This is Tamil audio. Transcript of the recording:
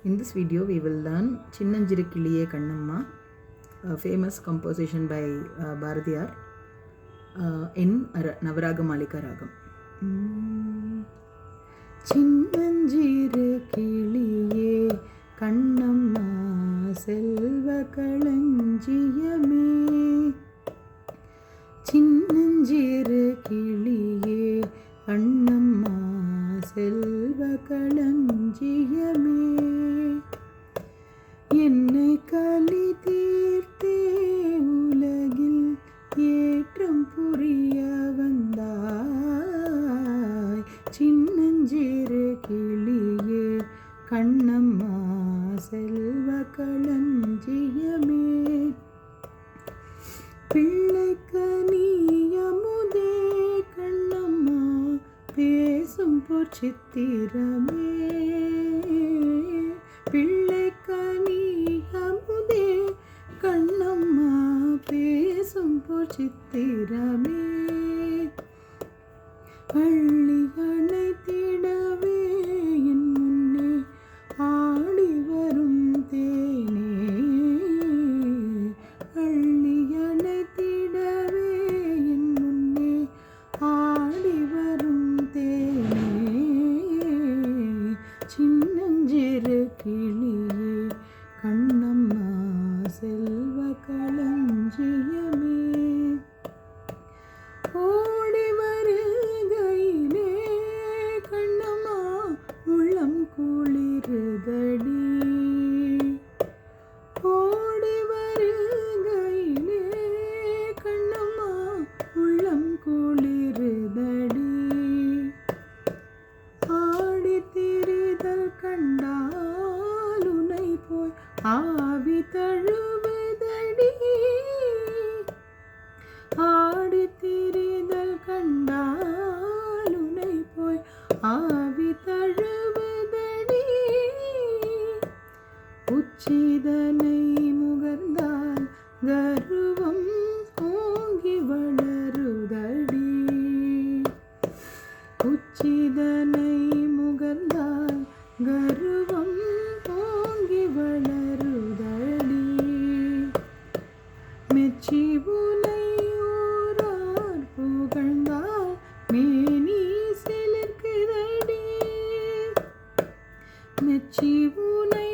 In this video, we will learn Chinnanjiru Kiliye Kannamma, a famous composition by Bharatiyar in Navaraga Malika Ragam. Chinnanjiru Kiliye Kannamma Selva Kalanjiyame. Chinnanjiru Kiliye Kannamma Selva Kalanjiyame. என்னை கலி தீர்த்தே உலகில் ஏற்றம் புரிய வந்தாய். சின்னஞ்சிறு கிளியே கண்ணம்மா செல்வ களஞ்சியமே. பிள்ளைக்கு நீ அமுதே கண்ணம்மா பேசும் பொற்சித்திரமே. பிள்ளைக்கு நீ அமுதே கண்ணம்மா பேசும் பொற்சித்திரமே. அள்ளி அணைத்திடவே என் முன்னே ஆடி வரும் தேனே. அள்ளி அணைத்திடவே என் முன்னே ஆடி வரும் தேனே. சின்னஞ்சிறு கிளியே கண்ணம்மா செல்வ களஞ்சியமே. ஓடி வருகையிலே கண்ணம்மா உள்ளம் குளிருதடி. ஓடி வருகையிலே கண்ணம்மா உள்ளம் குளிருதடி. ஆடி திரிதல் கண்டால் உனை போய் ஆவி தழுவுதடி. ஆடி திரிதல் கண்டால் உனை போய் ஆவி தழுவுதடி. உச்சிதனை முகர்ந்தால் கர்வம் ஓங்கி வளருதடி. உச்சிதனை முகர்ந்தால் கர்வம் ஓங்கி வளருதடி. மெச்சி உனை ஊரார் புகழ்ந்தால் மேனி சிலிர்க்குதடி. மெச்சி உனை